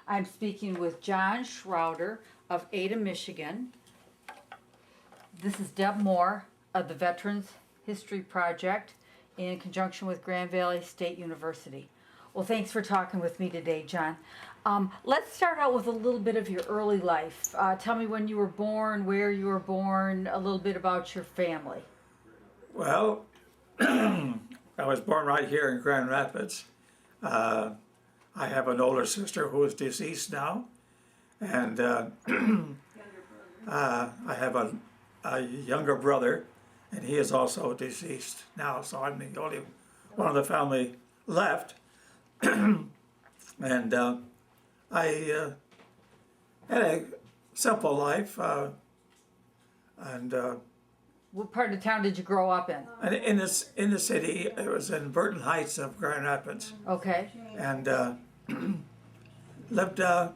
I'm speaking with John Schrouder of Ada, Michigan. This is Deb Moore of the Veterans History Project in conjunction with Grand Valley State University. Well, thanks for talking with me today, John. Let's start out with a little bit of your early life. Tell me when you were born, where you were born, a little bit about your family. Well, I was born right here in Grand Rapids. I have an older sister who is deceased now, and I have a younger brother, and he is also deceased now, so I'm the only one of the family left. And I had a simple life, and What part of town did you grow up in? in the city. It was in Burton Heights of Grand Rapids, Okay. and lived kind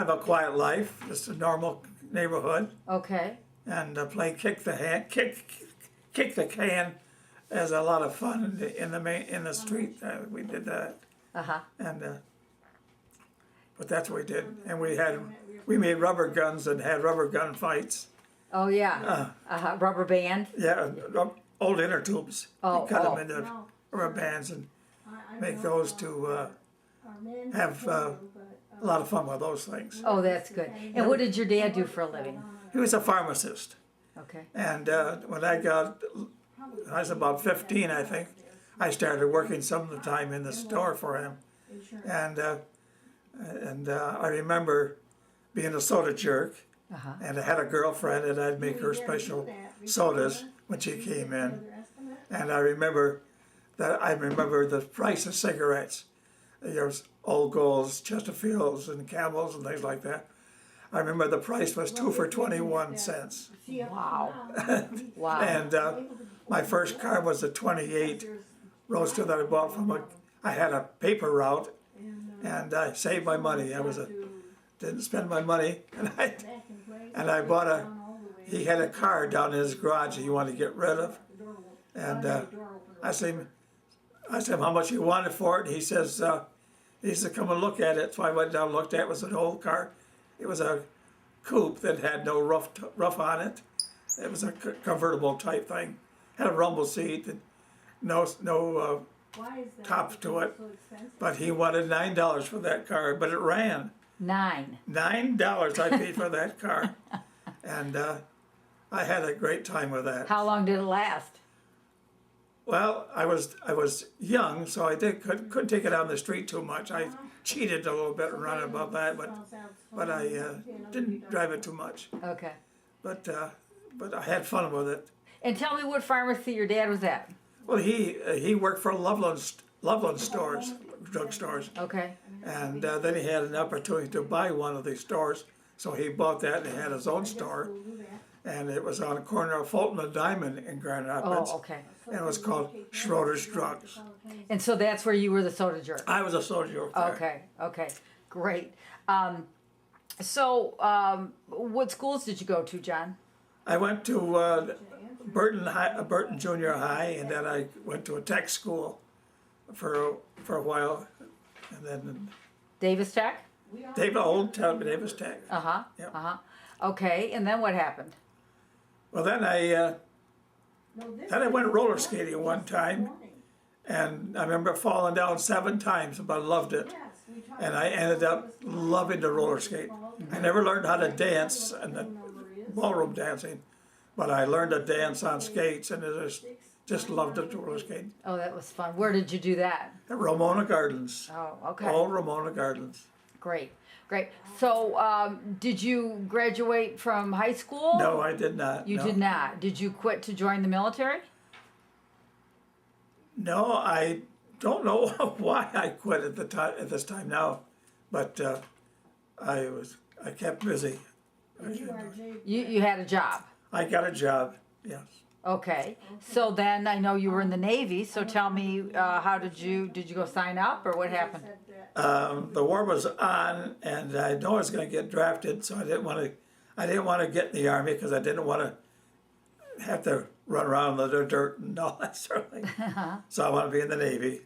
of a quiet life, just a normal neighborhood, Okay. and played kick the can as a lot of fun in the street. We did that, Uh-huh. and but that's what we did, and we made rubber guns and had rubber gun fights. Oh, yeah. Rubber band? Yeah, old inner tubes. Oh, You cut oh. them into rubber bands and make those to have a lot of fun with those things. Oh, that's good. And what did your dad do for a living? He was a pharmacist, Okay. and when I was about 15, I think, I started working some of the time in the store for him, and I remember being a soda jerk. Uh-huh. And I had a girlfriend, and I'd make her special sodas when she came in. And I remember the price of cigarettes. There was Old Golds, Chesterfields, and Camels, and things like that. I remember the price was 2 for 21 cents. Wow. Wow. And my first car was a 28 Roadster that I bought I had a paper route, and I saved my money. Didn't spend my money, and I bought he had a car down in his garage that he wanted to get rid of, and I said how much he wanted for it, and he said come and look at it. So I went down and looked at it. It was an old car. It was a coupe that had no roof on it. It was a convertible type thing. Had a rumble seat and no top to it, but he wanted $9 for that car, but it ran. $9 I paid for that car, and I had a great time with that. How long did it last? Well, I was young, so I couldn't take it on the street too much. I cheated a little bit and ran about that, but I didn't drive it too much. Okay. But I had fun with it. And tell me what pharmacy your dad was at. Well, he worked for Loveland stores, drugstores. Okay. And then he had an opportunity to buy one of these stores, so he bought that and he had his own store. And it was on the corner of Fulton and Diamond in Grand Rapids. Oh, okay. And it was called Schrouder's Drugs. And so that's where you were the soda jerk. I was a soda jerk there. Okay. Okay. Great. So what schools did you go to, John? I went to Burton Junior High, and then I went to a tech school for a while. And then Davis Tech? Davis Tech. Uh-huh. Yep. Uh-huh. Okay, and then what happened? Well, then I went roller skating one time, and I remember falling down 7 times, but I loved it. And I ended up loving the roller skate. I never learned how to dance and the ballroom dancing, but I learned to dance on skates, and I just loved it, roller skating. Oh, that was fun. Where did you do that? At Ramona Gardens. Oh, okay. Old Ramona Gardens. Great, great. So, did you graduate from high school? No, I did not. You no. did not. Did you quit to join the military? No, I don't know why I quit at this time now, but I kept busy. You had a job. I got a job. Yes. Okay. So then I know you were in the Navy. So tell me, how did you go sign up, or what happened? The war was on, and I know I was going to get drafted, so I didn't want to get in the Army because I didn't want to have to run around in the dirt and all that sort of thing. So I wanted to be in the Navy,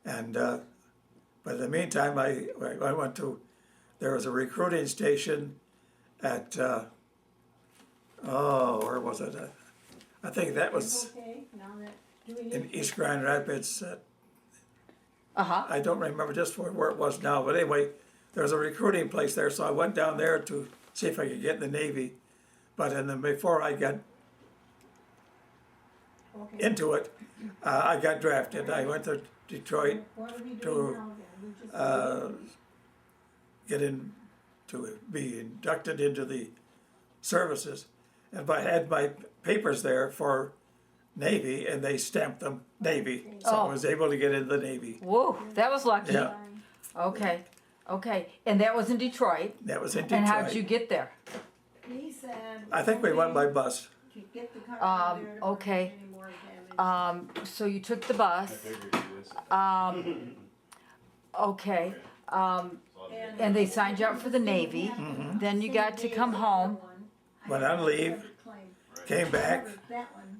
and but in the meantime, I went to there was a recruiting station at, where was it? I think that was in East Grand Rapids. I don't remember just where it was now, but anyway, there was a recruiting place there, so I went down there to see if I could get in the Navy. But before I got into it, I got drafted. I went to Detroit to get in, to be inducted into the services. And I had my papers there for Navy, and they stamped them Navy, so I was able to get into the Navy. Whoa, that was lucky. Yeah. Okay, okay. And that was in Detroit. That was in Detroit. And how did you get there? He said. I think we went by bus. To get the car out there to okay. prevent any more damage. So you took the bus. Okay. And they signed you up for the Navy. Then you got to come home. Went on leave, came back. That one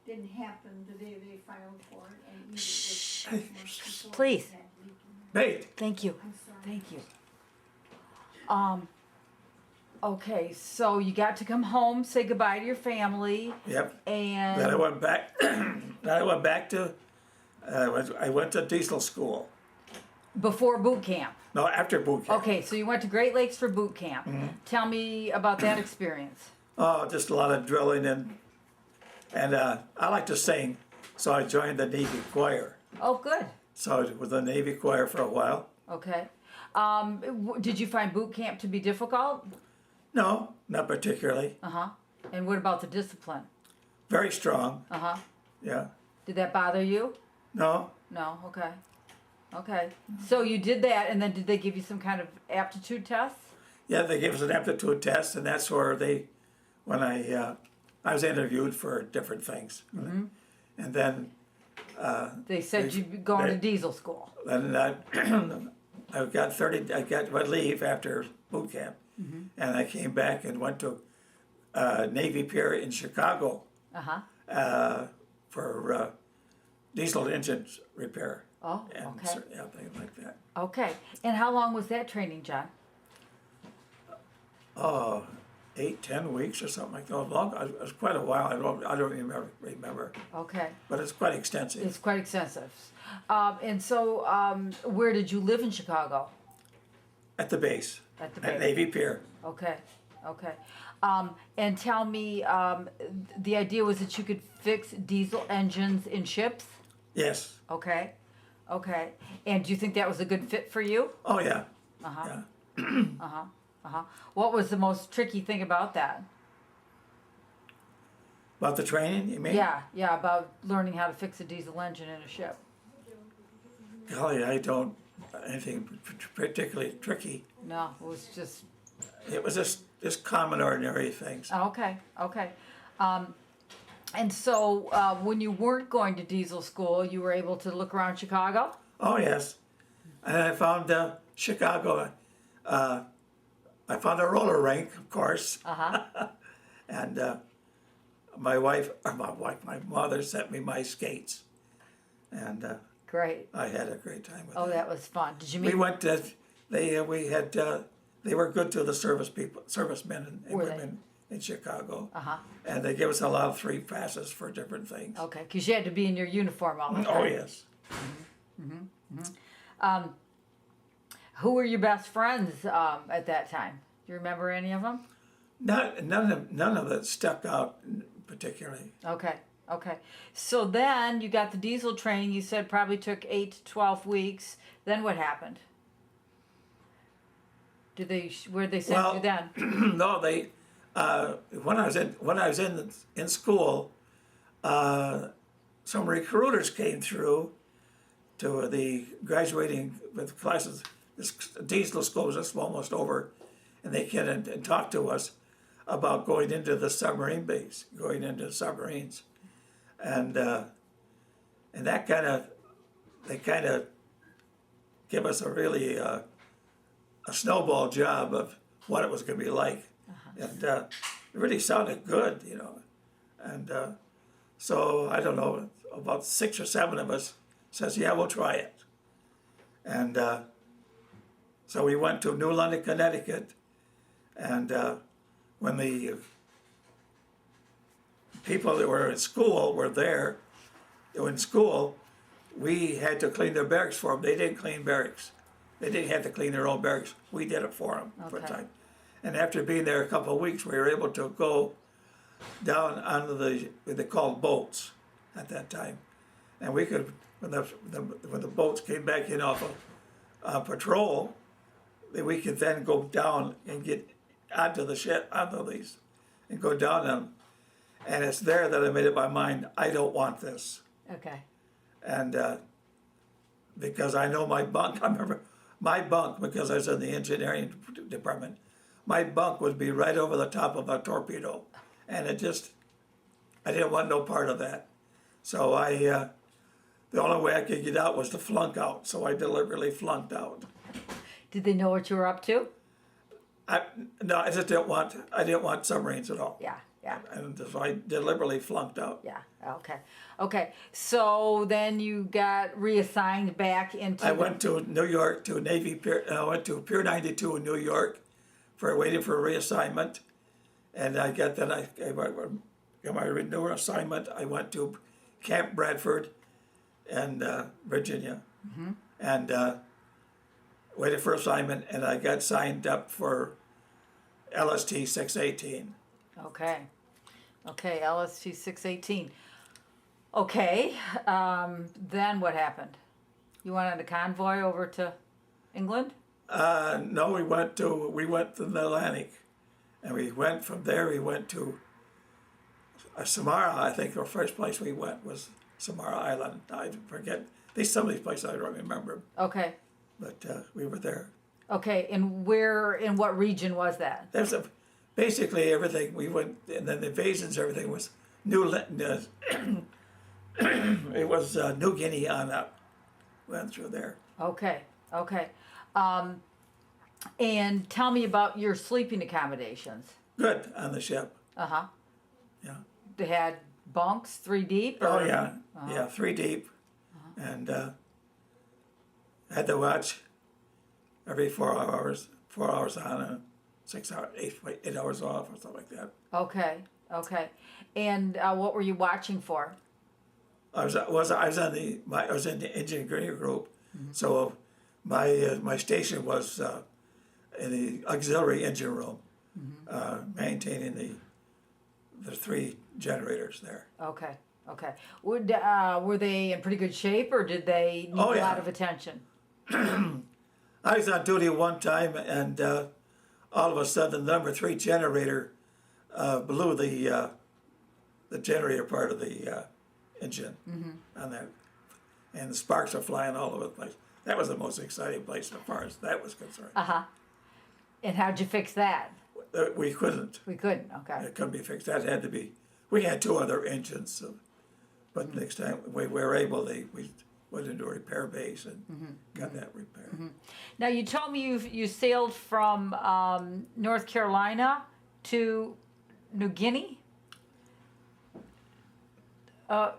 didn't happen the day they filed for it, and Shh. was Please. Hey, Thank you. I'm sorry. Thank you. Okay, so you got to come home, say goodbye to your family, yep. and Then I went back. Then I went back to. I went to diesel school. before boot camp. No, after boot camp. Okay, so you went to Great Lakes for boot camp. Tell me about that experience. Oh, just a lot of drilling and I like to sing, so I joined the Navy choir. Oh, good. So I was with the Navy choir for a while. Okay. Did you find boot camp to be difficult? No, not particularly. And what about the discipline? Very strong. Yeah. Did that bother you? No. No. Okay. Okay. So you did that, and then did they give you some kind of aptitude tests? Yeah, they gave us an aptitude test, and that's where when I was interviewed for different things, and then They said you'd be going to diesel school. then I got my leave after boot camp, and I came back and went to Navy Pier in Chicago for diesel engines repair. Oh, And okay. yeah, things like that. Okay. And how long was that training, John? 8-10 weeks or something like that. It was quite a while. I don't remember, Okay. but it's quite extensive. It's quite extensive. And so, where did you live in Chicago? At the base, At the at base. Navy Pier. Okay. Okay. And tell me, the idea was that you could fix diesel engines in ships? Yes. Okay. Okay. And do you think that was a good fit for you? Oh yeah. Uh-huh. What was the most tricky thing about that? About the training, you mean? Yeah, about learning how to fix a diesel engine in a ship. Golly, I don't anything particularly tricky. No, it was just It was just common ordinary things. okay. And so when you weren't going to diesel school, you were able to look around Chicago? Oh yes, and I found Chicago. I found a roller rink, of course. And my mother sent me my skates, and Great. I had a great time with Oh, them. that was fun. Did you meet? We went to they were good to the servicemen and Were they? women in Chicago, and they gave us a lot of free passes for different things. Okay, because you had to be in your uniform all the time. Oh yes. Who were your best friends at that time? Do you remember any of them? None of it stuck out particularly. Okay. So then you got the diesel training. You said probably took 8 to 12 weeks. Then what happened? Where they send you then? No, they when I was in school, some recruiters came through to the graduating with classes. This diesel school was just almost over, and they came and talked to us about going into the submarine base, going into submarines, and that they kind of give us a really a snowball job of what it was going to be like, and it really sounded good, and so I don't know, about 6 or 7 of us says, yeah, we'll try it, and So we went to New London, Connecticut, and when the people that were in school were there, they were in school, we had to clean their barracks for them. They didn't clean barracks. They didn't have to clean their own barracks. We did it for them for a Okay. time. And after being there a couple of weeks, we were able to go down onto what they called boats at that time. And we could, when the boats came back in off of patrol, then we could then go down and get onto the ship, onto these, and go down them. And it's there that I made up my mind, I don't want this. Okay. And because I know my bunk, I remember my bunk, because I was in the engineering department, my bunk would be right over the top of a torpedo. And I didn't want no part of that. So the only way I could get out was to flunk out. So I deliberately flunked out. Did they know what you were up to? No, I didn't want submarines at all. Yeah, yeah, And so I deliberately flunked out. yeah. Okay. Okay. So then you got reassigned back into. I went to New York to Navy Pier. I went to Pier 92 in New York, waiting for a reassignment, and I got my renewal assignment. I went to Camp Bradford, and Virginia, and waited for assignment, and I got signed up for LST 618. Okay. Okay. LST 618. Okay. Then what happened? You went on a convoy over to England? No, we went to the Atlantic, and we went from there. We went to Samara. I think the first place we went was Samara Island. I forget. Some of these places I don't remember, Okay. but we were there. Okay. And where, in what region was that? There's basically everything we went, and then the invasions. Everything was it was New Guinea on up. Went through there. Okay. Okay. And tell me about your sleeping accommodations. Good on the ship. Uh-huh. Yeah. They had bunks, 3 deep? Oh or- yeah, yeah, 3 deep, and had to watch every 4 hours, 4 hours on and 6 hours, 8 hours off or something like that. Okay. Okay. And what were you watching for? I was in the engineering group, so my station was in the auxiliary engine room, maintaining the 3 generators there. Okay. Okay. Were they in pretty good shape, or did they need Oh, a yeah. lot of attention? I was on duty one time, and all of a sudden, the number 3 generator blew the generator part of the engine on that, and the sparks are flying all over the place. That was the most exciting place as far as that was concerned. Uh-huh. And how'd you fix that? We couldn't. We couldn't. Okay. It couldn't be fixed. That had to be. We had 2 other engines, so, but next time we were able, we went into a repair base and got that repaired. Now you told me you sailed from North Carolina to New Guinea. Or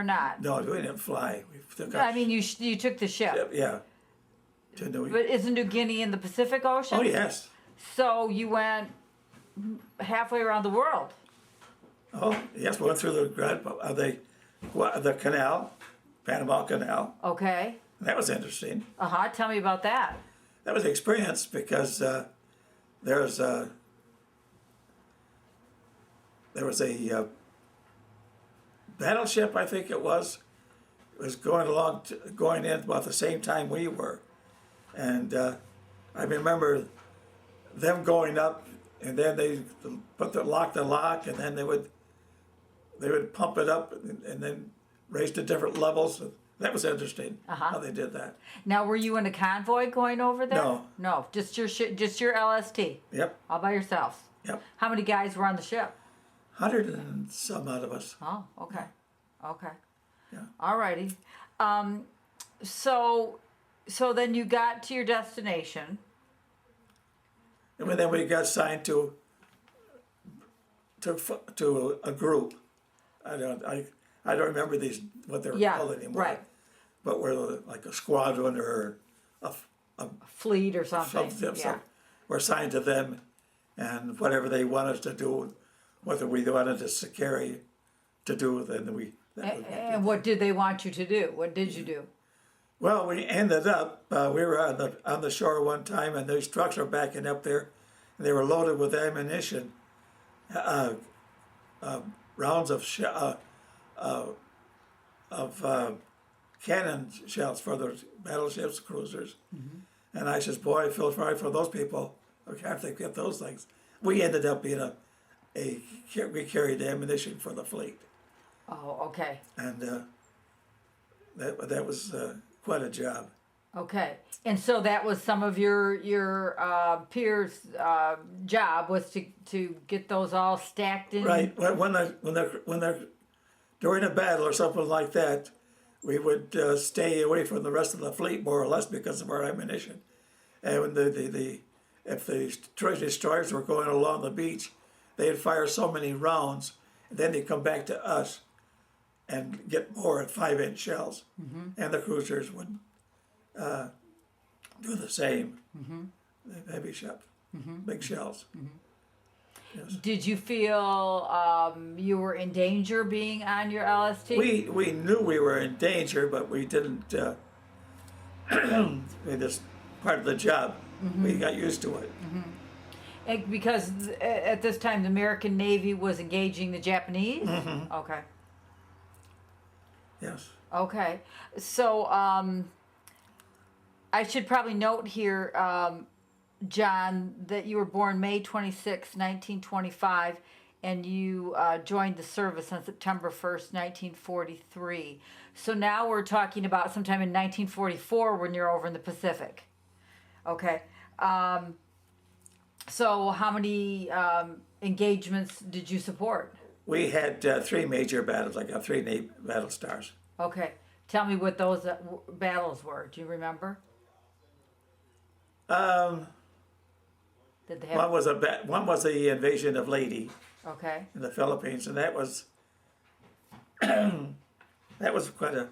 not? No, we didn't fly. We took I mean, you took the ship. yeah, to New But isn't New Guinea in the Pacific Ocean? Oh yes. So you went halfway around the world. Oh yes, we went through the canal, Panama Canal. Okay. That was interesting. Uh-huh. Tell me about that. That was an experience because there was a battleship, I think it was going in about the same time we were, and I remember them going up, and then they lock the lock, and then they would pump it up, and then raise to different levels. That was interesting how they did that. Now, were you in a convoy going over there? No. No, just your LST. Yep, All by yourself. yep. How many guys were on the ship? 100 and some out of us. Oh, okay. Okay. Yeah. All righty. So then you got to your destination. And then we got signed to a group. I don't remember what they were called anymore. Right. But we're like a squadron or fleet or something. So we're assigned to them, and whatever they want us to do, whether we wanted us to carry, to do, then we. And what did they want you to do? What did you do? Well, we ended up. We were on the shore one time, and those trucks were backing up there, and they were loaded with ammunition, rounds of cannon shells for the battleships, cruisers. And I says, boy, I feel sorry for those people. I can't think get those things. We ended up being we carried ammunition for the fleet. Oh, okay. And that was quite a job. Okay. And so that was some of your peers' job was to get those all stacked in. Right. When they're during a battle or something like that, we would stay away from the rest of the fleet more or less because of our ammunition. And when if the destroyers were going along the beach, they'd fire so many rounds, and then they'd come back to us and get more at 5-inch shells. And the cruisers would do the same. Heavy shells, big shells. Yes. Did you feel you were in danger being on your LST? We knew we were in danger, but we didn't. That's part of the job. We got used to it. And because at this time the American Navy was engaging the Japanese? Okay. Yes. Okay. So I should probably note here, John, that you were born May 26, 1925, and you joined the service on September 1st, 1943. So now we're talking about sometime in 1944 when you're over in the Pacific. Okay. So how many engagements did you support? We had 3 major battles. I got 3 Navy battle stars. Okay. Tell me what those battles were. Do you remember? Did they have... One was the invasion of Leyte Okay. in the Philippines, and that was quite a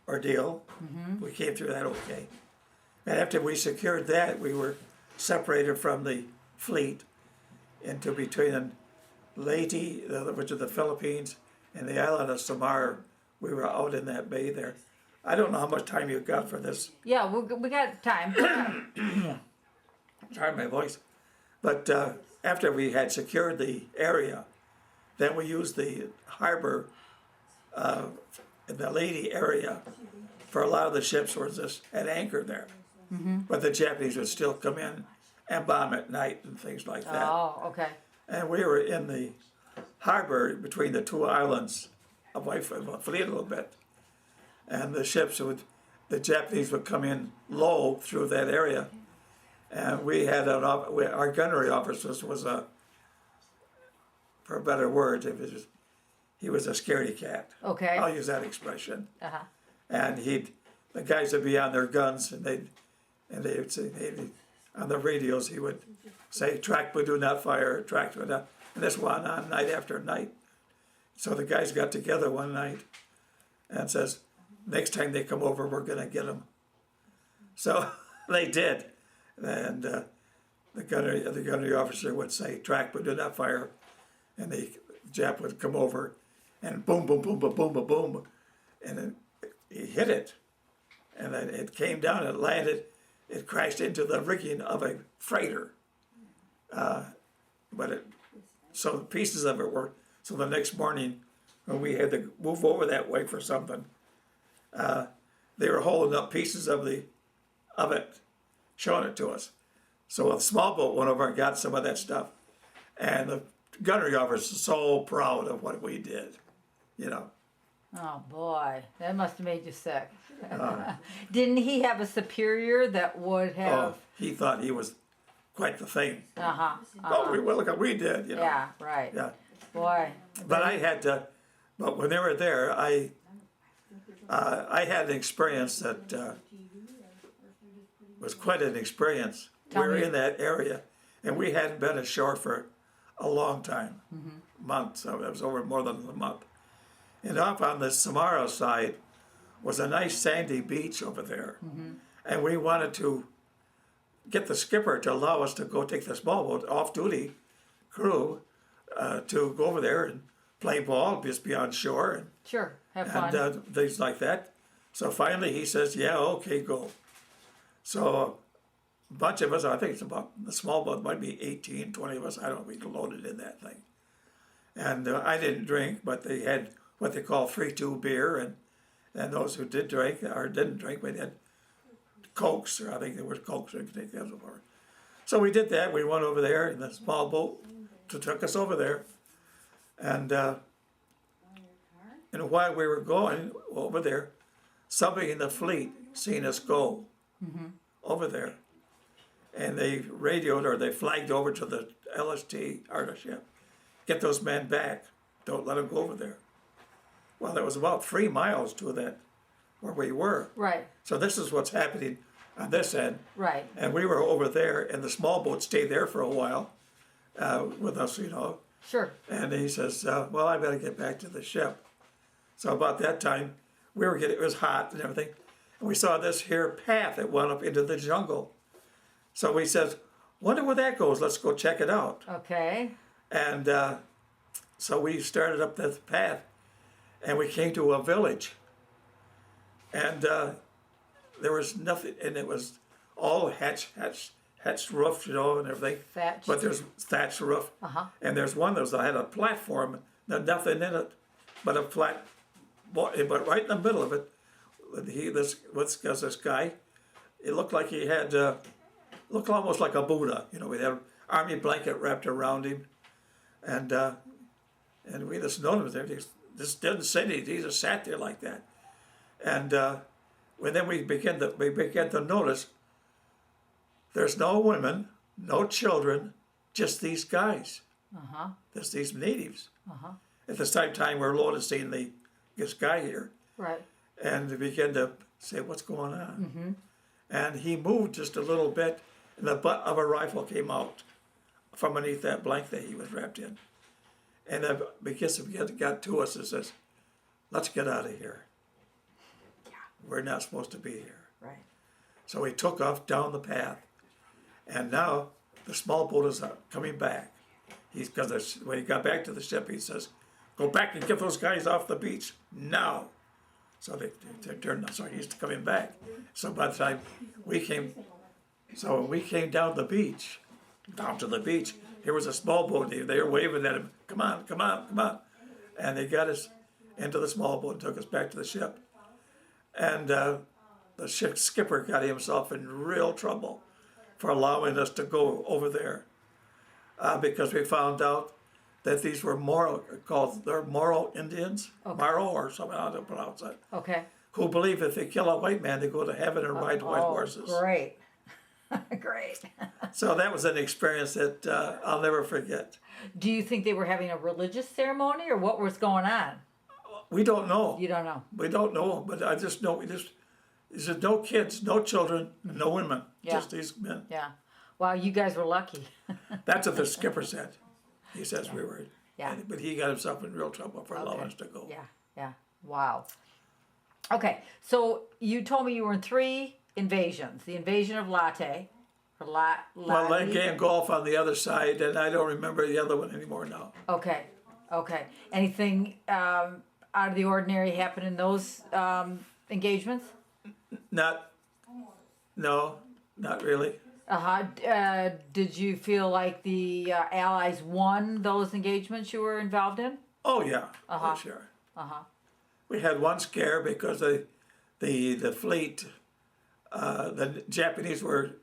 ordeal. We came through that okay. And after we secured that, we were separated from the fleet into between Leyte, which is the Philippines, and the island of Samar. We were out in that bay there. I don't know how much time you got for this. Yeah, we got time. Sorry, my voice. But after we had secured the area, then we used the harbor in the Leyte area for a lot of the ships were just at anchor there. But the Japanese would still come in and bomb at night and things like that. Oh, okay. And we were in the harbor between the 2 islands, away from the fleet a little bit. And the the Japanese would come in low through that area. And we had our gunnery officer was for a better word, he was a scaredy cat. Okay. I'll use that expression. Uh-huh. And the guys would be on their guns, and they would say, on the radios, he would say, "Track, but do not fire. Track, but not." And this went on night after night. So the guys got together one night and says, "Next time they come over, we're gonna get them." So they did, and the gunnery officer would say, "Track, but do not fire," and the Jap would come over, and boom, boom, boom, boom, boom, boom, boom, and then he hit it, and then it came down, it landed, it crashed into the rigging of a freighter, so the pieces of it were. So the next morning, when we had to move over that way for something, they were holding up pieces of it, showing it to us. So a small boat went over and got some of that stuff, and the gunnery officer was so proud of what we did, Oh boy, that must have made you sick. Didn't he have a superior that would have? Oh, he thought he was quite the thing. Uh-huh. Well, look what we did, Yeah, right. Yeah. Boy. But I had to. But when they were there, I had an experience that was quite an experience. Tell We were me. in that area, and we hadn't been ashore for a long time, months. So it was over more than a month. And up on the Samara side was a nice sandy beach over there, and we wanted to get the skipper to allow us to go take the small boat off-duty crew to go over there and play ball, just be on shore and Sure, have fun. things like that. So finally he says, yeah, okay, go. So a bunch of us, I think it's about, the small boat might be 18, 20 of us, I don't know, we loaded in that thing. And I didn't drink, but they had what they call 3-2 beer, and those who did drink or didn't drink, we had Cokes, or I think there was Cokes, I could take those over. So we did that, we went over there in the small boat, took us over there. And while we were going over there, somebody in the fleet seen us go over there. And they radioed or they flagged over to the LST, or the ship, get those men back, don't let them go over there. Well, there was about 3 miles to that, where we were. Right, So this is what's happening on this end. right. And we were over there, and the small boat stayed there for a while with us, Sure. And he says, well, I better get back to the ship. So about that time, it was hot and everything. And we saw this here path that went up into the jungle. So we says, wonder where that goes, let's go check it out. Okay. And so we started up this path, and we came to a village. And there was nothing, and it was all hatched roof, and everything. Thatched. But there's thatched roof. And there's one that had a platform, nothing in it, but a flat, but right in the middle of it, this guy, it looked like he had, looked almost like a Buddha, he had an army blanket wrapped around him. And we just noticed him, he just didn't say anything, he just sat there like that. And then we began to notice there's no women, no children, just these guys. Just these natives. At the same time, we're loaded seeing this guy here. Right. And we began to say, what's going on? And he moved just a little bit, and the butt of a rifle came out from beneath that blanket that he was wrapped in. And then because it got to us, it says, let's get out of here. We're not supposed to be here. Right. So we took off down the path, and now the small boat is coming back. Because when he got back to the ship, he says, go back and get those guys off the beach now. So they turned, so he's coming back. So by the time we came down to the beach, here was a small boat. They were waving at him, come on, come on, come on. And they got us into the small boat and took us back to the ship. And the ship skipper got himself in real trouble for allowing us to go over there, because we found out that these were Moro Indians, Moro or something, how to pronounce it, Okay. who believe if they kill a white man, they go to heaven and ride white horses. Great. Great. So that was an experience that I'll never forget. Do you think they were having a religious ceremony or what was going on? We don't know. You don't know. We don't know, but I just know there's no kids, no children, no women, just these men. Yeah. Wow, you guys were lucky. That's what the skipper said. He says we were. Yeah. But he got himself in real trouble for allowing us to go. Yeah, yeah. Wow. Okay, so you told me you were in 3 invasions. The invasion of Leyte. Well, Lingayen Gulf on the other side, and I don't remember the other one anymore now. Okay, okay. Anything out of the ordinary happen in those engagements? No, not really. Did you feel like the Allies won those engagements you were involved in? Oh yeah, oh, sure. We had one scare because the fleet, the Japanese were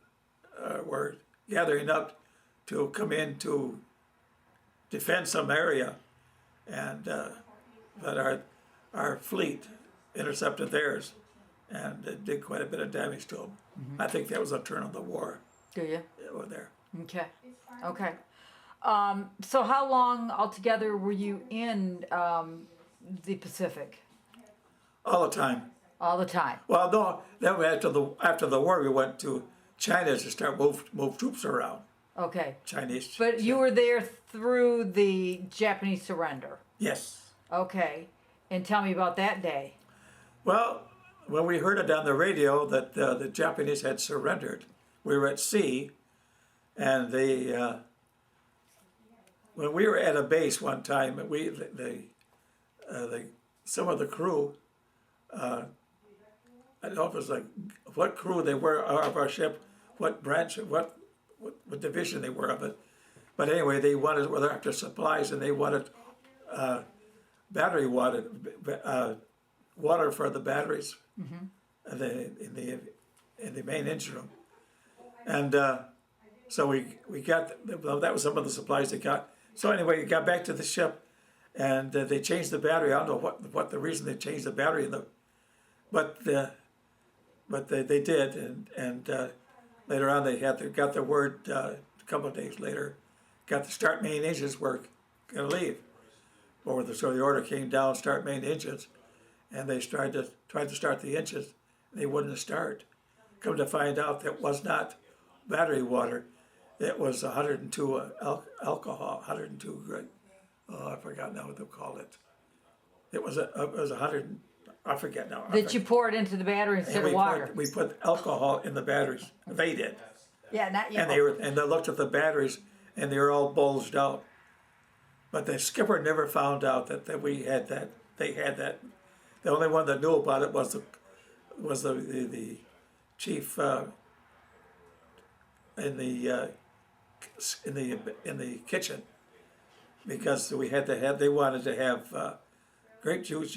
gathering up to come in to defend some area, and that our fleet intercepted theirs, and it did quite a bit of damage to them. I think that was a turn of the war. Do you? Over there. Okay. Okay. So how long altogether were you in the Pacific? All the time. All the time. Well, no. Then after the war, we went to China to start move troops around. Okay. Chinese. But you were there through the Japanese surrender. Yes. Okay. And tell me about that day. Well, when we heard it on the radio that the Japanese had surrendered, we were at sea, and when we were at a base one time, some of the crew, I don't know if it was like what crew they were of our ship, what branch, what division they were of it, but anyway, they were after supplies, and they wanted battery water, water for the batteries, in the main engine room, and so we got, well, that was some of the supplies they got. So anyway, we got back to the ship, and they changed the battery. I don't know what the reason they changed the battery, but they did, and later on they got the word a couple of days later, got the start main engines were going to leave, so the order came down, start main engines, and they tried to start the engines, and they wouldn't start. Come to find out that was not battery water. It was 102 alcohol, 102 grade. Oh, I forgot now what they called it. It was 100. I forget now. That you poured into the battery instead of water. We put alcohol in the batteries. They did. Yeah, not you. And they looked at the batteries, and they were all bulged out. But the skipper never found out that we had that. They had that. The only one that knew about it was the chief in the kitchen, because they wanted to have grape juice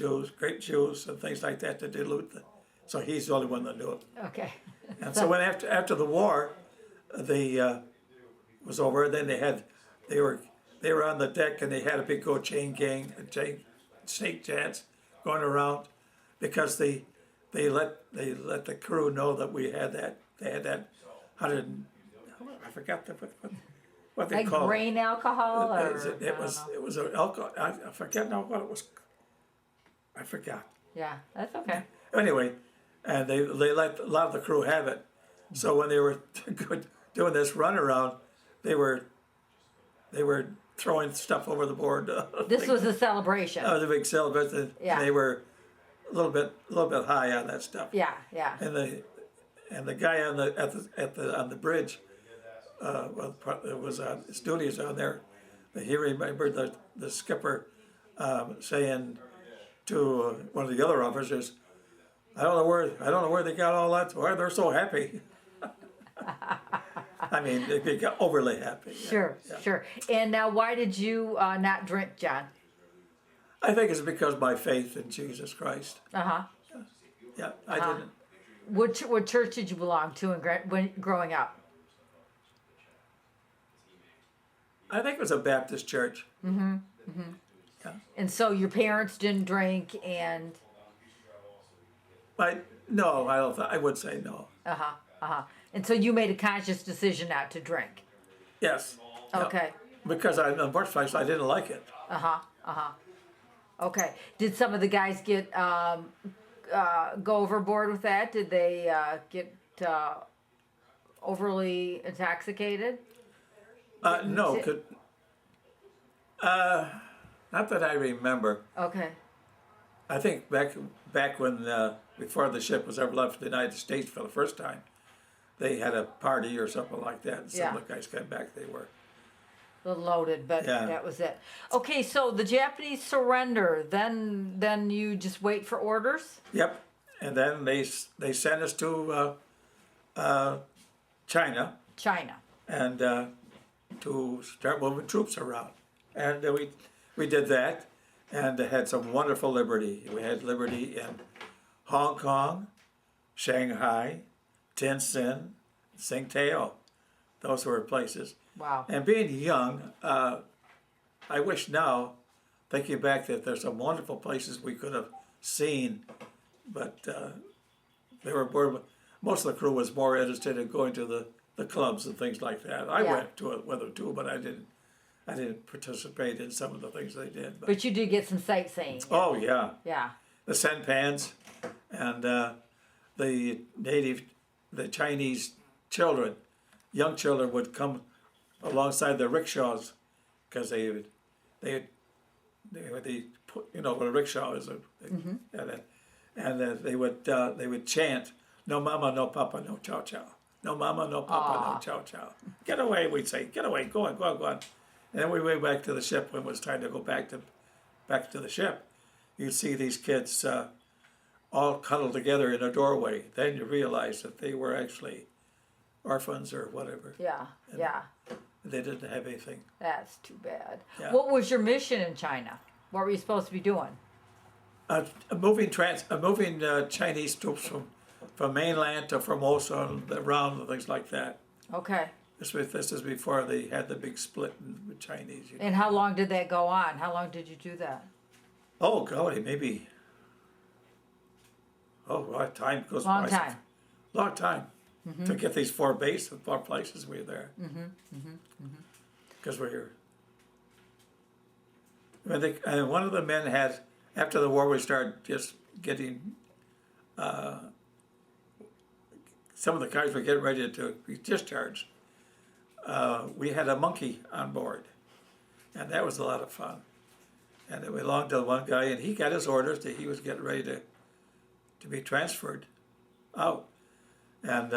and things like that to dilute so he's the only one that knew it. Okay. And so when after the war was over, then they were on the deck, and they had a big old chain snake dance going around, because they let the crew know that we had that. They had that 100. I forgot what they like called grain alcohol, or it was an alcohol. I forget now what it was. I forgot. Yeah, that's okay. Anyway, and they let a lot of the crew have it. So when they were doing this runaround, they were throwing stuff over the board. This was a celebration. It was a big celebration. Yeah. They were a little bit high on that stuff. Yeah, yeah. And the guy on the bridge, it was his duties on there. He remembered the skipper saying to one of the other officers, I don't know where they got all that. Why they're so happy. I mean, they got overly happy. Sure, yeah. sure. And now, why did you not drink, John? I think it's because my faith in Jesus Christ. Uh-huh. Yeah, I didn't. What church did you belong to when growing up? I think it was a Baptist church. Mm-hmm. Mm-hmm. Yeah. And so your parents didn't drink, and No, I would say no. uh-huh, uh-huh. And so you made a conscious decision not to drink. Yes. Okay. Yeah. Because in the first place, I didn't like it. Uh-huh, uh-huh. Okay. Did some of the guys get go overboard with that? Did they get overly intoxicated? No, not that I remember. Okay. I think back when before the ship was ever left the United States for the first time, they had a party or something like that. And some of the guys came back. They were A little loaded, but Yeah. that was it. Okay, so the Japanese surrender. Then you just wait for orders. Yep. And then they sent us to China. China. And to start moving troops around. And we did that, and had some wonderful liberty. We had liberty in Hong Kong, Shanghai, Tientsin, Tsingtao. Those were places. Wow. And being young, I wish now, thinking back, that there's some wonderful places we could have seen, but they were more, most of the crew was more interested in going to the clubs and things like that. I went to it with them too, but I didn't participate in some of the things they did. But you did get some sightseeing. Oh yeah, Yeah. the sampans, and the Chinese children, young children would come alongside the rickshaws, because they put, you know what a rickshaw is, and they would chant, "No mama, no papa, no chow chow. No mama, no papa, no chow chow. Get away," we'd say. "Get away, go on, go on, go on." And then we went back to the ship when it was time to go back to the ship. You'd see these kids all cuddled together in a doorway. Then you realize that they were actually orphans or whatever. Yeah, And yeah. they didn't have anything. That's too bad. Yeah. What was your mission in China? What were you supposed to be doing? Moving Chinese troops from mainland to Formosa and around and things like that. Okay. This is before they had the big split in the Chinese. You know. And how long did that go on? How long did you do that? Oh golly, maybe. Oh, well, time goes Long by. time. Long time to get these four places we were there. Because we're here. And one of the men had, after the war, we started just getting. Some of the cars were getting ready to be discharged. We had a monkey on board, and that was a lot of fun. And it belonged to one guy, and he got his orders that he was getting ready to be transferred out. And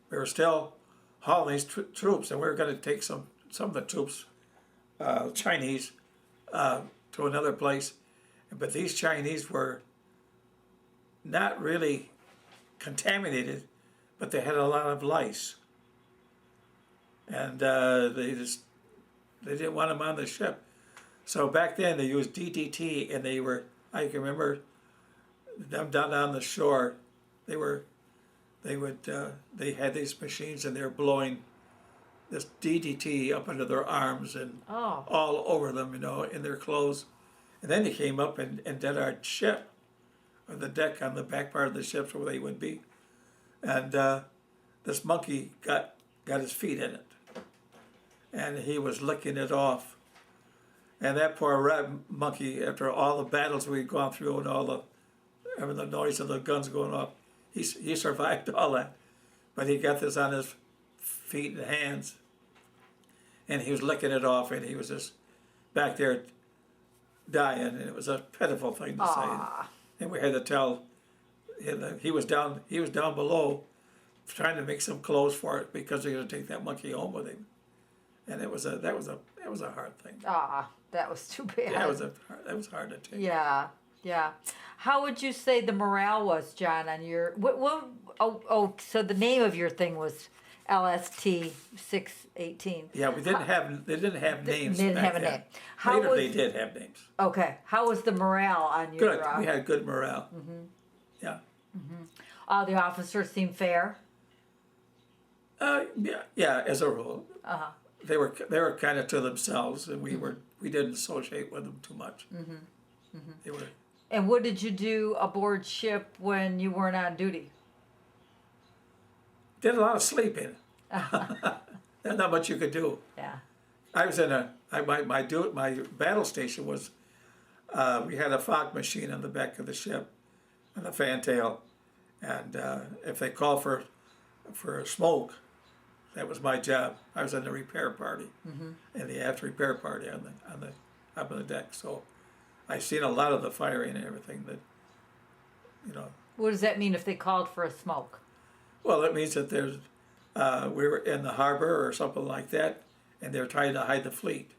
we were still hauling these troops, and we were going to take some of the troops, Chinese, to another place. But these Chinese were not really contaminated, but they had a lot of lice. And they didn't want them on the ship. So back then they used DDT, and I can remember them down on the shore. They had these machines, and they were blowing this DDT up into their arms and all over them, in their clothes. And then they came up and did our ship, or the deck on the back part of the ship where they would be. And this monkey got his feet in it, and he was licking it off. And that poor red monkey, after all the battles we'd gone through and all the noise of the guns going off, he survived all that. But he got this on his feet and hands, and he was licking it off, and he was just back there dying, and it was a pitiful thing to say. And we had to tell him he was down below trying to make some clothes for it because they're going to take that monkey home with him. And that was a hard thing. That was too bad. Yeah, that was hard to take. Yeah, yeah. How would you say the morale was, John, on your so the name of your thing was LST 618. Yeah, they didn't have names. They didn't back have a then. name. Later they did have names. Okay. How was the morale on your Good. We had good morale. Yeah. All the officers seemed fair? Yeah, as a rule. They were kind of to themselves, and we didn't associate with them too much. They were. And what did you do aboard ship when you weren't on duty? Did a lot of sleeping. There's not much you could do. Yeah. I was in my battle station was, we had a fog machine on the back of the ship, on the fantail, and if they called for smoke, that was my job. I was in the repair party, and the after repair party up on the deck. So I seen a lot of the firing and everything that, What does that mean if they called for a smoke? Well, it means that we were in the harbor or something like that, and they were trying to hide the fleet,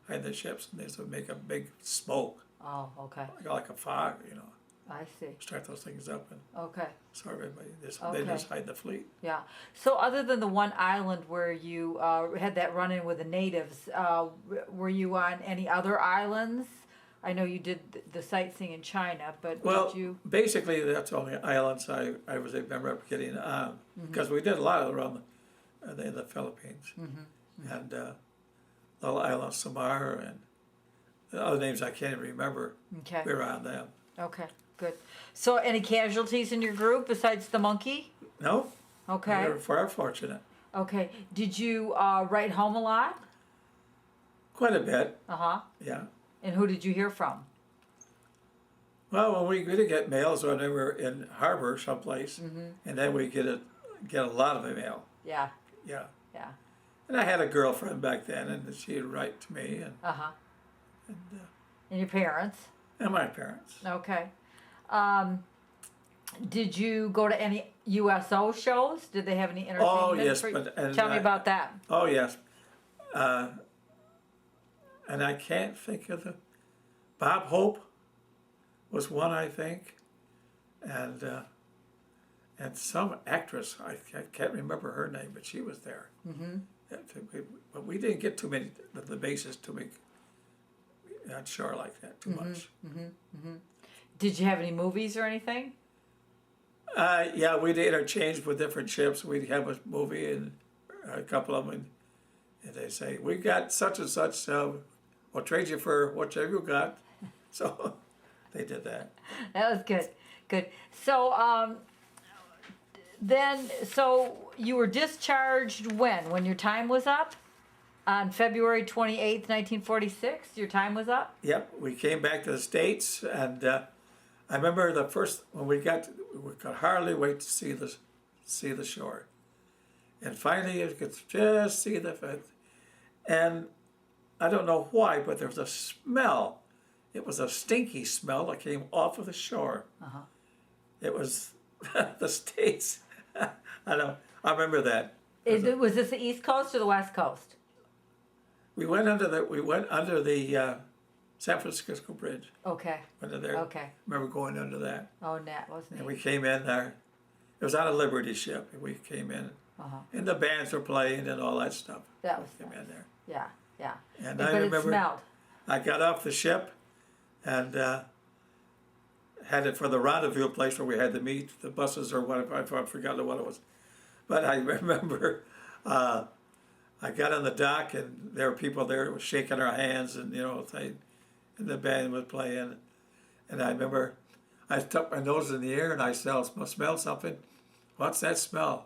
hide the ships, and they would make a big smoke. Oh, okay. Like a fog, I see. Start those things up, and Okay. so everybody they just hide the fleet. Yeah. So other than the one island where you had that run-in with the natives, were you on any other islands? I know you did the sightseeing in China, but Well, did you? basically that's the only islands I remember getting on, because we did a lot around in the Philippines, and little island Samar and the other names I can't even remember. Okay. We were on them. Okay. Good. So any casualties in your group besides the monkey? No. Okay. We were far fortunate. Okay. Did you write home a lot? Quite a bit. Yeah. And who did you hear from? Well, when we did get mails when we were in harbor someplace, and then we get a lot of mail. Yeah. Yeah. Yeah. And I had a girlfriend back then, and she'd write to me, and And your parents? and my parents. Okay. Did you go to any USO shows? Did they have any entertainment? Oh, yes, for- but- and Tell me I- about that. Oh, yes. And I can't think of the, Bob Hope was one, I think. And some actress, I can't remember her name, but she was there. Mm-hmm. But we didn't get too many, the bases too big, on shore like that, too much. Did you have any movies or anything? Yeah, we'd interchange with different ships. We'd have a movie and a couple of them, and they say, we got such and such, we'll trade you for whatever you got. So they did that. That was good. Good. So, so you were discharged when? When your time was up? On February 28th, 1946, your time was up? Yep, we came back to the States, and I remember the first, when we could hardly wait to see the shore. And finally, you could just see and I don't know why, but there was a smell. It was a stinky smell that came off of the shore. Uh-huh. It was the States. I remember that. Was this the East Coast or the West Coast? We went under the San Francisco Bridge. Okay. Under there. Okay. Remember going under that. Oh, Nat, wasn't And it? we came in there. It was on a Liberty ship. And we came in. Uh-huh. And the bands were playing and all that stuff. That was Came in there. Yeah, yeah. And But I it remember smelled. I got off the ship and headed for the rendezvous place where we had to meet, the buses or whatever. I've forgotten what it was. But I remember I got on the dock and there were people there who were shaking our hands and, and the band was playing. And I remember I stuck my nose in the air and I smelled something. What's that smell?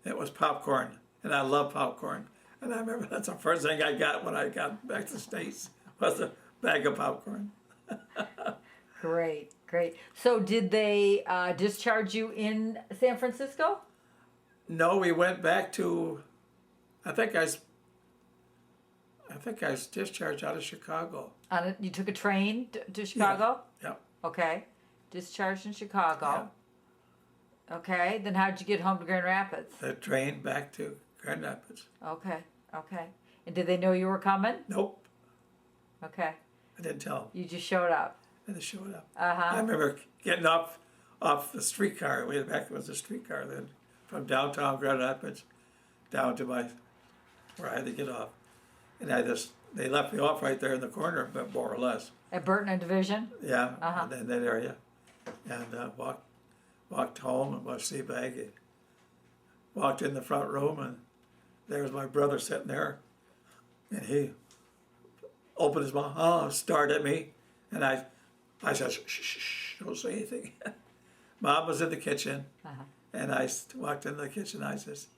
It was popcorn. And I love popcorn. And I remember that's the first thing I got when I got back to the States was a bag of popcorn. Great, great. So did they discharge you in San Francisco? No, we went back to, I think I was discharged out of Chicago. You took a train to Chicago? Yeah. Okay. Discharged in Chicago. Okay. Then how'd you get home to Grand Rapids? The train back to Grand Rapids. Okay. Okay. And did they know you were coming? Nope, Okay. I didn't tell them. You just showed up. And they showed up. Uh-huh. I remember getting off the streetcar. Way back it was a streetcar then, from downtown Grand Rapids down to where I had to get off. And they left me off right there in the corner, but more or less. At Burton and Division? Yeah, Uh-huh. in that area. And walked home and my sea bag. And walked in the front room and there was my brother sitting there. And he opened his mouth, stared at me. And I said, shh, shh, shh, don't say anything. Mom was in the kitchen. Uh-huh. And I walked into the kitchen. I says,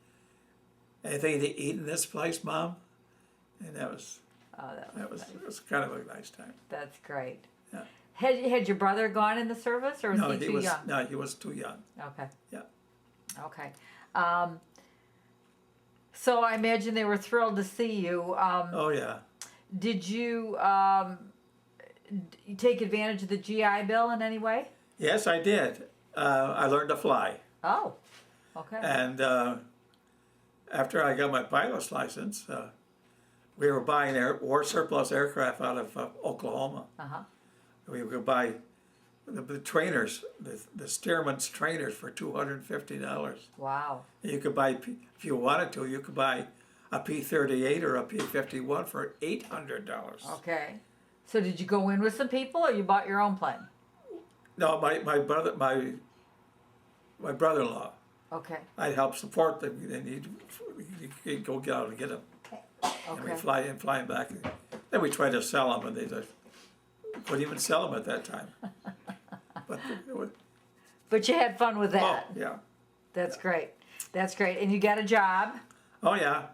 anything to eat in this place, Mom? And that was Nice. it was kind of a nice time. That's great. Yeah. Had your brother gone in the service or was he too young? No, he was too young. Okay. Yeah. Okay. So I imagine they were thrilled to see you. Oh yeah. Did you take advantage of the GI Bill in any way? Yes, I did. I learned to fly, Oh, okay. and after I got my pilot's license, we were buying war surplus aircraft out of Oklahoma. Uh-huh. We could buy the trainers, the Stearman's trainers for $250. Wow. You could buy, if you wanted to, you could buy a P-38 or a P-51 for $800. Okay. So did you go in with some people or you bought your own plane? No, my brother-in-law. Okay. I helped support them, and he'd go get out and get them. And we Okay. fly him back. Then we tried to sell them, and they just couldn't even sell them at that time. But it was, But you had fun with that. yeah. That's great. That's great. And you got a job. Oh, yeah.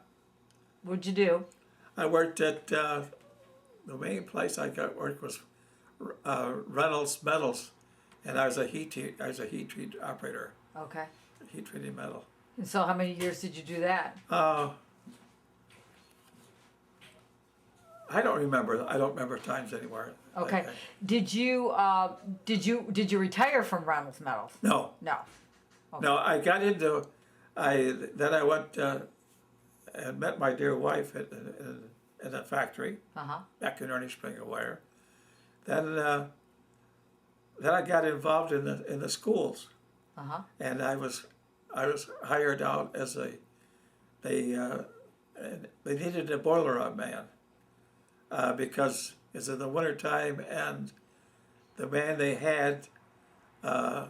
What'd you do? I worked at, the main place I got work was Reynolds Metals, and I was a heat treat operator, Okay. heat treating metal. And so how many years did you do that? I don't remember. I don't remember times anywhere. Okay. Did you retire from Reynolds Metals? No, No. no. I got into. Then I went and met my dear wife in a factory back in Ernie Springer Wire. Then I got involved in the schools, and I was hired out as they needed a boiler up man because it's in the wintertime, and the man they had a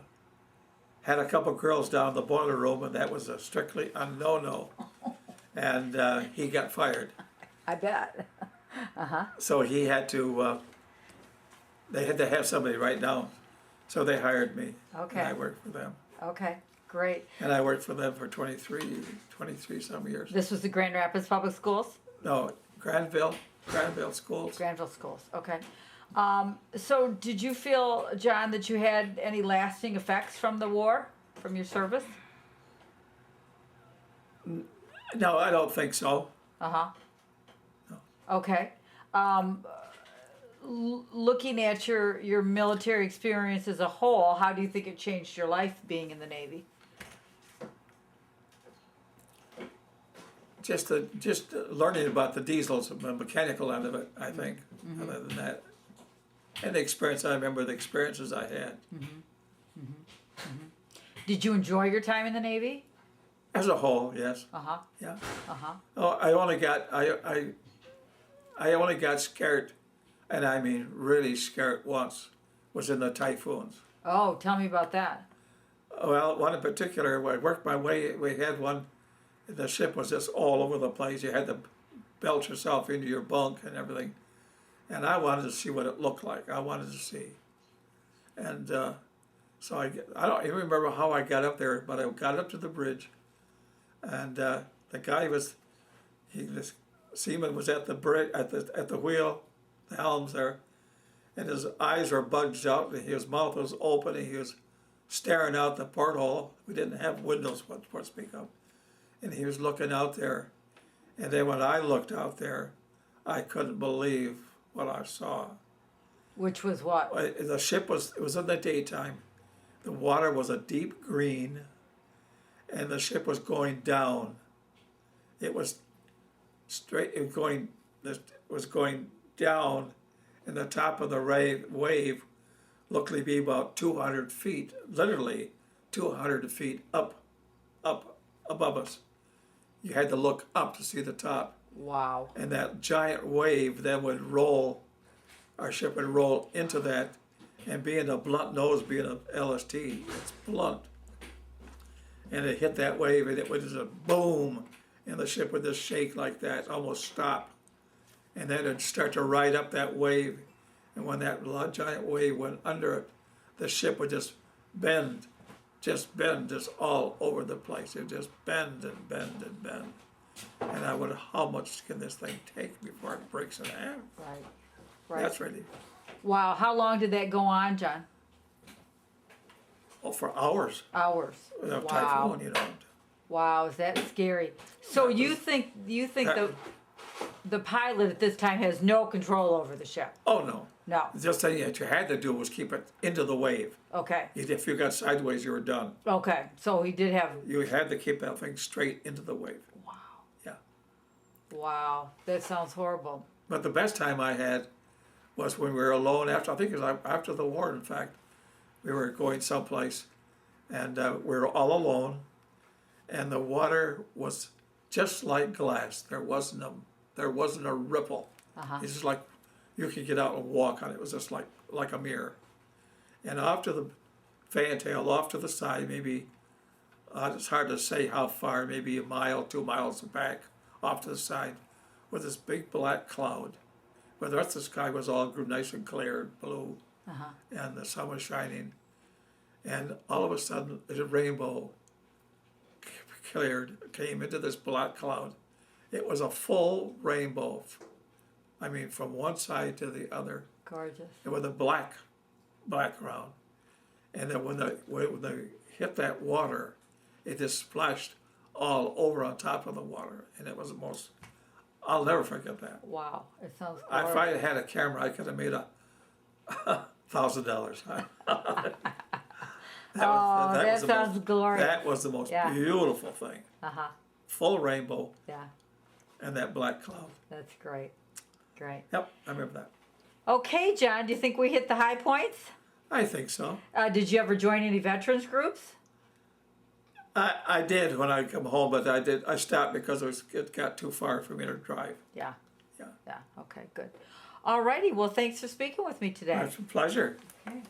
couple girls down in the boiler room, and that was a strictly a no-no, and he got fired. I bet. So he had to. They had to have somebody write down, so they hired me. Okay. And I worked for them. Okay, great. And I worked for them for 23 some years. This was the Grand Rapids Public Schools? No, Granville Schools. Granville Schools, okay. So did you feel, John, that you had any lasting effects from the war, from your service? No, I don't think so. Uh-huh. Okay. Looking at your military experience as a whole, how do you think it changed your life being in the Navy? Just learning about the diesels, the mechanical end of it, I think. Other than that, and the experience, I remember the experiences I had. Did you enjoy your time in the Navy? As a whole, yes. Yeah. Oh, I only got scared, and I mean really scared once, was in the typhoons. Oh, tell me about that. Well, one in particular, I worked my way, we had one, the ship was just all over the place. You had to belt yourself into your bunk and everything. And I wanted to see what it looked like. I wanted to see. And so I don't even remember how I got up there, but I got up to the bridge. And the guy was, this seaman was at the bridge, at the wheel, the helms there, and his eyes were bulged out, and his mouth was open, and he was staring out the porthole. We didn't have windows, what speak of. And he was looking out there. And then when I looked out there, I couldn't believe what I saw. Which was what? The ship was in the daytime. The water was a deep green, and the ship was going down. It was straight, it was going down, and the top of the wave looked to be about 200 feet, literally 200 feet up above us. You had to look up to see the top. Wow. And that giant wave then would roll, our ship would roll into that, and being a blunt nose, being an LST, it's blunt. And it hit that wave, and it would just a boom, and the ship would just shake like that, almost stop. And then it'd start to ride up that wave, and when that giant wave went under it, the ship would just bend just all over the place. It would just bend and bend and bend. And I wonder, how much can this thing take before it breaks in half? Right. That's really, Wow, how long did that go on, John? for hours. Hours. Without Wow. typhoon, you know. Wow, is that scary? So you think the pilot at this time has no control over the ship? Oh, no. No. Just thing that you had to do was keep it into the wave. Okay. If you got sideways, you were done. Okay. So he did have. You had to keep that thing straight into the wave. Wow. Yeah. Wow, that sounds horrible. But the best time I had was when we were alone after, I think it was after the war, in fact. We were going someplace, and we were all alone, and the water was just like glass. There wasn't a ripple. It's just like you could get out and walk on it. It was just like a mirror. And off to the fantail, off to the side, maybe it's hard to say how far, maybe a mile, 2 miles back, off to the side, was this big black cloud. But the rest of the sky was all nice and clear and blue, and the sun was shining. And all of a sudden, a rainbow came into this black cloud. It was a full rainbow. I mean, from one side to the other. Gorgeous. It was a black background. And then when they hit that water, it just splashed all over on top of the water. And it was the most I'll never forget that. Wow, it sounds If I glorious. had had a camera, I could have made $1,000. Oh, that was the sounds most, glorious. That was the most Yeah. beautiful thing. Uh-huh, Full rainbow yeah, and that black cloud. that's great. Great. Yep, I remember that. Okay, John, do you think we hit the high points? I think so. Did you ever join any veterans groups? I did when I come home, but I stopped because it got too far for me to drive. Yeah. Yeah. Yeah, okay, good. All righty, well, thanks for speaking with me today. It's a pleasure. Okay.